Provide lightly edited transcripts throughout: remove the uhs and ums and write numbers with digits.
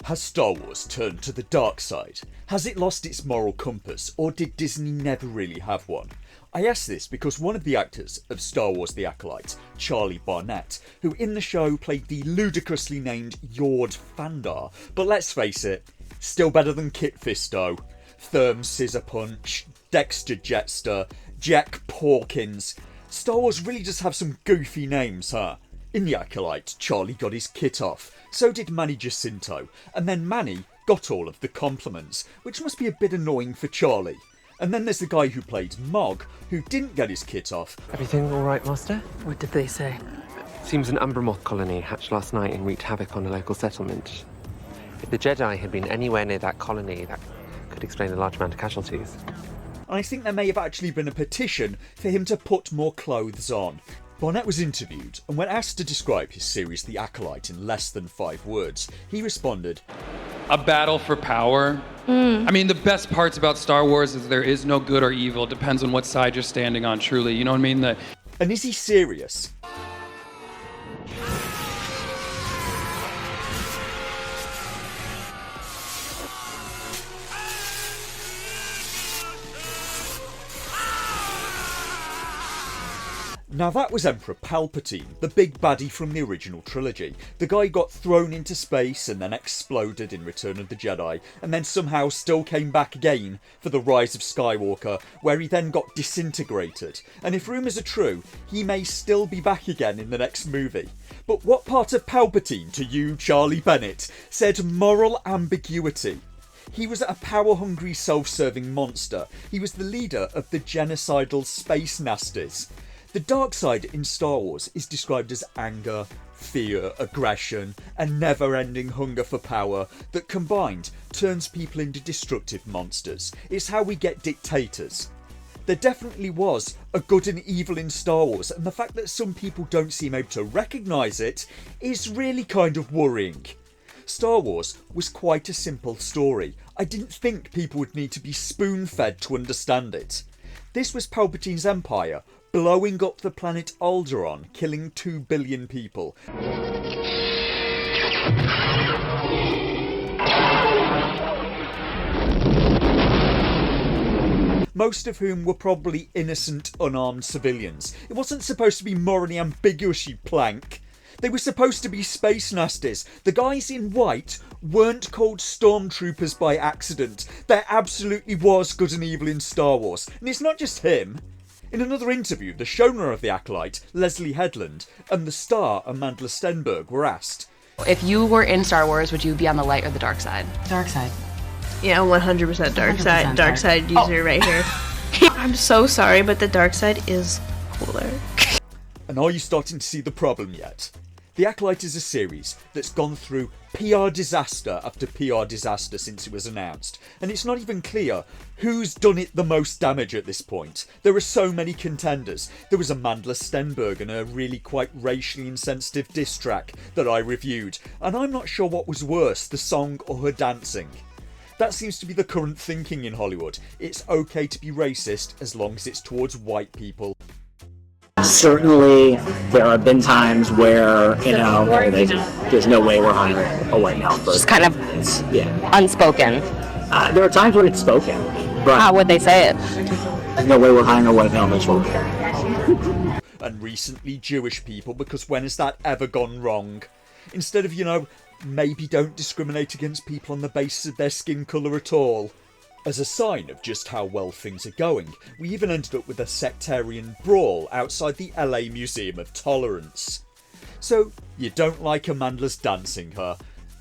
Has Star Wars turned to the dark side? Has it lost its moral compass, or did Disney never really have one? I ask this because one of the actors of Star Wars The Acolyte, Charlie Barnett, who in the show played the ludicrously named Yord Fandar, but let's face it, still better than Kit Fisto, Therm Scissor Punch, Dexter Jetster, Jack Porkins. Star Wars really does have some goofy names, huh? In The Acolyte, Charlie got his kit off, so did Manny Jacinto, and then Manny got all of the compliments, which must be a bit annoying for Charlie. And then there's the guy who played Mog, who didn't get his kit off. Everything all right, Master? What did they say? Seems an Umbramoth colony hatched last night and wreaked havoc on a local settlement. If the Jedi had been anywhere near that colony, that could explain a large amount of casualties. I think there may have actually been a petition for him to put more clothes on. Barnett was interviewed, and when asked to describe his series The Acolyte in less than 5 words, he responded, "A battle for power." I mean, the best parts about Star Wars is there is no good or evil. It depends on what side you're standing on, truly. You know what I mean? And is he serious? Now that was Emperor Palpatine, the big baddie from the original trilogy. The guy got thrown into space and then exploded in Return of the Jedi, and then somehow still came back again for The Rise of Skywalker, where he then got disintegrated. And if rumours are true, he may still be back again in the next movie. But what part of Palpatine, to you, Charlie Bennett, said moral ambiguity? He was a power-hungry, self-serving monster. He was the leader of the genocidal space nasties. The dark side in Star Wars is described as anger, fear, aggression, and never-ending hunger for power that combined turns people into destructive monsters. It's how we get dictators. There definitely was a good and evil in Star Wars, and the fact that some people don't seem able to recognise it is really kind of worrying. Star Wars was quite a simple story. I didn't think people would need to be spoon-fed to understand it. This was Palpatine's empire, blowing up the planet Alderaan, killing 2 billion people. Most of whom were probably innocent, unarmed civilians. It wasn't supposed to be morally ambiguous, you plank. They were supposed to be space nasties. The guys in white weren't called stormtroopers by accident. There absolutely was good and evil in Star Wars. And it's not just him. In another interview, the showrunner of The Acolyte, Leslie Headland, and the star, Amanda Stenberg, were asked, if you were in Star Wars, would you be on the light or the dark side? Dark side. Yeah, 100% dark side. Dark side user right here. I'm so sorry, but the dark side is cooler. And are you starting to see the problem yet? The Acolyte is a series that's gone through PR disaster after PR disaster since it was announced, and it's not even clear who's done it the most damage at this point. There are so many contenders. There was Amanda Stenberg and her really quite racially insensitive diss track that I reviewed, and I'm not sure what was worse, the song or her dancing. That seems to be the current thinking in Hollywood. It's okay to be racist as long as it's towards white people. Certainly, there have been times where, there's no way we're hiring a white male person. Just kind of unspoken. There are times when it's spoken, but how would they say it? there's no way we're hiring a white male person. And recently Jewish people, because when has that ever gone wrong? Instead of, maybe don't discriminate against people on the basis of their skin colour at all. As a sign of just how well things are going, we even ended up with a sectarian brawl outside the LA Museum of Tolerance. So, you don't like Amanda's dancing, huh?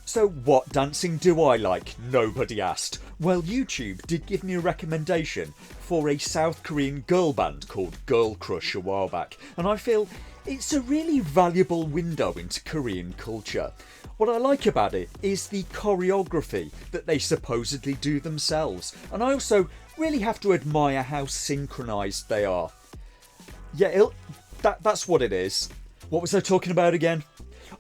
So what dancing do I like? Nobody asked. Well, YouTube did give me a recommendation for a South Korean girl band called Girl Crush a while back, and I feel it's a really valuable window into Korean culture. What I like about it is the choreography that they supposedly do themselves, and I also really have to admire how synchronised they are. Yeah, that's what it is. What was I talking about again?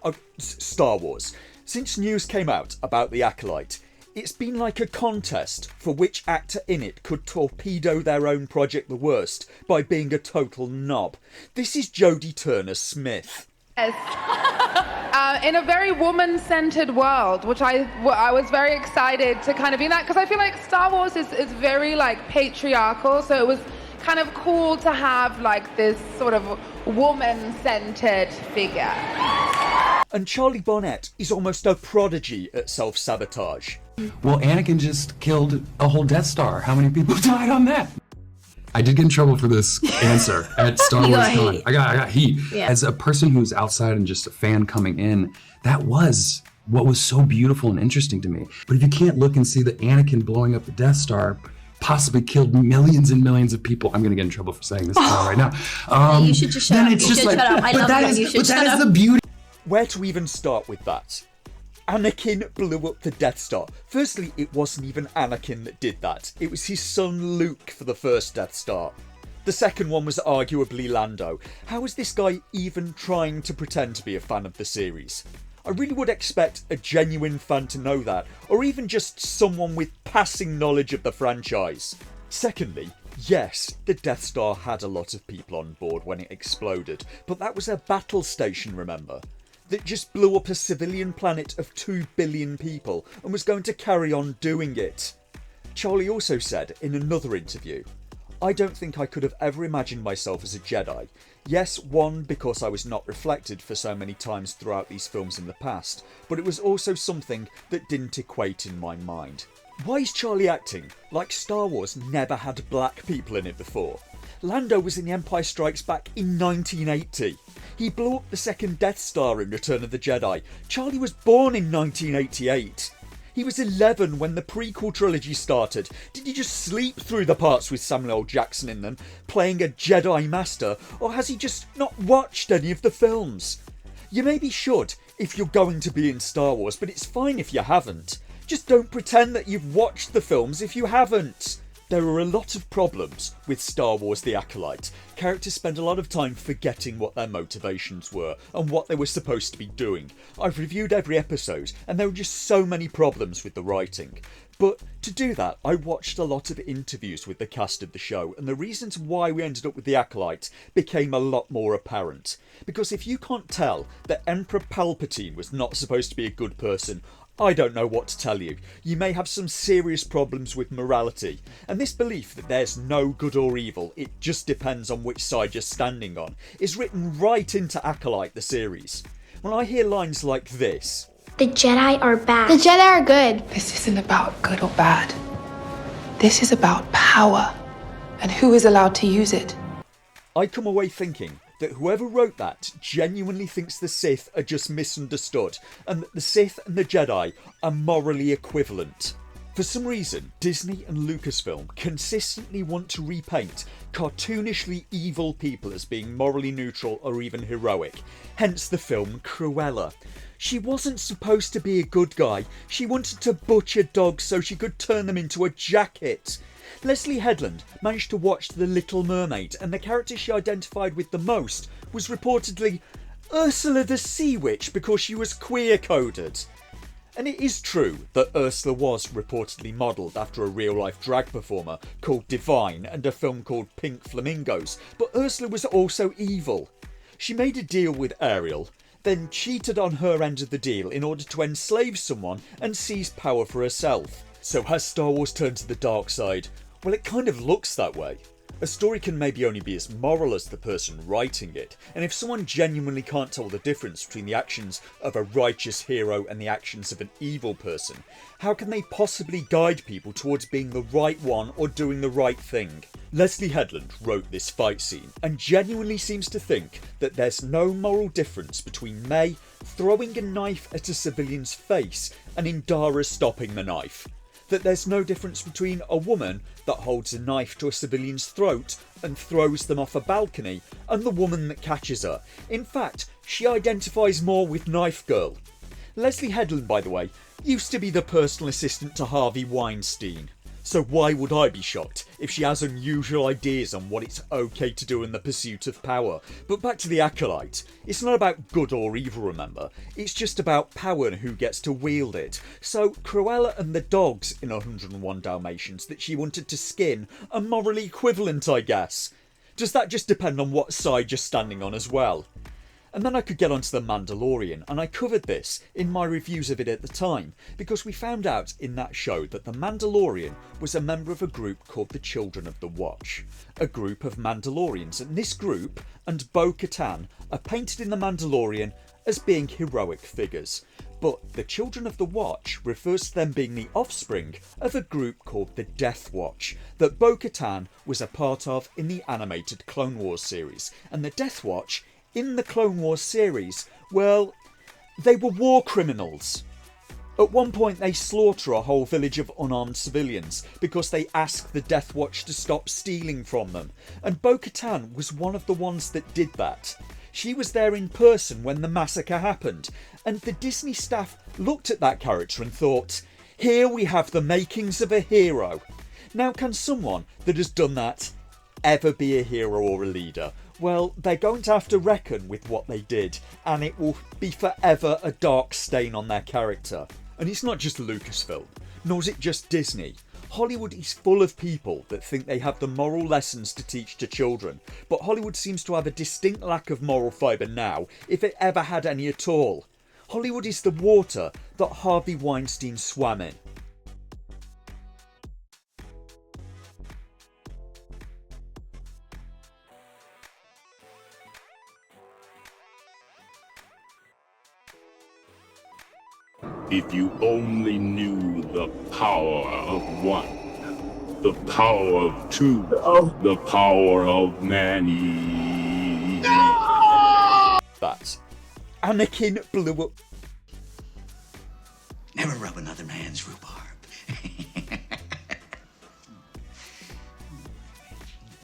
Oh, Star Wars. Since news came out about The Acolyte, it's been like a contest for which actor in it could torpedo their own project the worst by being a total knob. This is Jodie Turner-Smith. Yes. in a very woman-centered world, which I was very excited to kind of be in that, because I feel like Star Wars is very like patriarchal, so it was kind of cool to have like this sort of woman-centered figure. And Charlie Barnett is almost a prodigy at self-sabotage. Well, Anakin just killed a whole Death Star. How many people died on that? I did get in trouble for this answer at Star Wars Con. I got heat. Yeah. As a person who's outside and just a fan coming in, that was what was so beautiful and interesting to me. But if you can't look and see that Anakin blowing up the Death Star possibly killed millions and millions of people, I'm going to get in trouble for saying this right now. You should just shut up. It's just like, shut up. I love that is the beauty. Where to even start with that? Anakin blew up the Death Star. Firstly, it wasn't even Anakin that did that. It was his son Luke for the first Death Star. The second one was arguably Lando. How is this guy even trying to pretend to be a fan of the series? I really would expect a genuine fan to know that, or even just someone with passing knowledge of the franchise. Secondly, yes, the Death Star had a lot of people on board when it exploded, but that was a battle station, remember? That just blew up a civilian planet of 2 billion people and was going to carry on doing it. Charlie also said in another interview, "I don't think I could have ever imagined myself as a Jedi. Yes, one, because I was not reflected for so many times throughout these films in the past, but it was also something that didn't equate in my mind." Why is Charlie acting like Star Wars never had black people in it before? Lando was in The Empire Strikes Back in 1980. He blew up the second Death Star in Return of the Jedi. Charlie was born in 1988. He was 11 when the prequel trilogy started. Did he just sleep through the parts with Samuel L. Jackson in them, playing a Jedi Master, or has he just not watched any of the films? You maybe should if you're going to be in Star Wars, but it's fine if you haven't. Just don't pretend that you've watched the films if you haven't. There are a lot of problems with Star Wars The Acolyte. Characters spend a lot of time forgetting what their motivations were and what they were supposed to be doing. I've reviewed every episode and there were just so many problems with the writing. But to do that, I watched a lot of interviews with the cast of the show, and the reasons why we ended up with The Acolyte became a lot more apparent. Because if you can't tell that Emperor Palpatine was not supposed to be a good person, I don't know what to tell you. You may have some serious problems with morality, and this belief that there's no good or evil, it just depends on which side you're standing on, is written right into Acolyte the series. When I hear lines like this, "The Jedi are bad. The Jedi are good." This isn't about good or bad. This is about power and who is allowed to use it. I come away thinking that whoever wrote that genuinely thinks the Sith are just misunderstood, and that the Sith and the Jedi are morally equivalent. For some reason, Disney and Lucasfilm consistently want to repaint cartoonishly evil people as being morally neutral or even heroic, hence the film Cruella. She wasn't supposed to be a good guy, she wanted to butcher dogs so she could turn them into a jacket. Leslie Headland managed to watch The Little Mermaid, and the character she identified with the most was reportedly Ursula the Sea Witch because she was queer-coded. And it is true that Ursula was reportedly modelled after a real-life drag performer called Divine and a film called Pink Flamingos, but Ursula was also evil. She made a deal with Ariel, then cheated on her end of the deal in order to enslave someone and seize power for herself. So has Star Wars turned to the dark side? Well, it kind of looks that way. A story can maybe only be as moral as the person writing it, and if someone genuinely can't tell the difference between the actions of a righteous hero and the actions of an evil person, how can they possibly guide people towards being the right one or doing the right thing? Leslie Headland wrote this fight scene and genuinely seems to think that there's no moral difference between May throwing a knife at a civilian's face and Indara stopping the knife. That there's no difference between a woman that holds a knife to a civilian's throat and throws them off a balcony and the woman that catches her. In fact, she identifies more with Knife Girl. Leslie Headland, by the way, used to be the personal assistant to Harvey Weinstein. So why would I be shocked if she has unusual ideas on what it's okay to do in the pursuit of power? But back to The Acolyte. It's not about good or evil, remember. It's just about power and who gets to wield it. So Cruella and the dogs in 101 Dalmatians that she wanted to skin are morally equivalent, I guess. Does that just depend on what side you're standing on as well? And then I could get onto The Mandalorian, and I covered this in my reviews of it at the time, because we found out in that show that The Mandalorian was a member of a group called the Children of the Watch, a group of Mandalorians, and this group and Bo-Katan are painted in The Mandalorian as being heroic figures, but the Children of the Watch refers to them being the offspring of a group called the Death Watch that Bo-Katan was a part of in the animated Clone Wars series, and the Death Watch in the Clone Wars series, well, they were war criminals. At one point they slaughter a whole village of unarmed civilians because they ask the Death Watch to stop stealing from them, and Bo-Katan was one of the ones that did that. She was there in person when the massacre happened, and the Disney staff looked at that character and thought, here we have the makings of a hero. Now, can someone that has done that ever be a hero or a leader? Well, they're going to have to reckon with what they did, and it will be forever a dark stain on their character. And it's not just Lucasfilm, nor is it just Disney. Hollywood is full of people that think they have the moral lessons to teach to children, but Hollywood seems to have a distinct lack of moral fibre now, if it ever had any at all. Hollywood is the water that Harvey Weinstein swam in. If you only knew the power of one, the power of two, the power of many. That Anakin blew up. Never rub another man's rhubarb.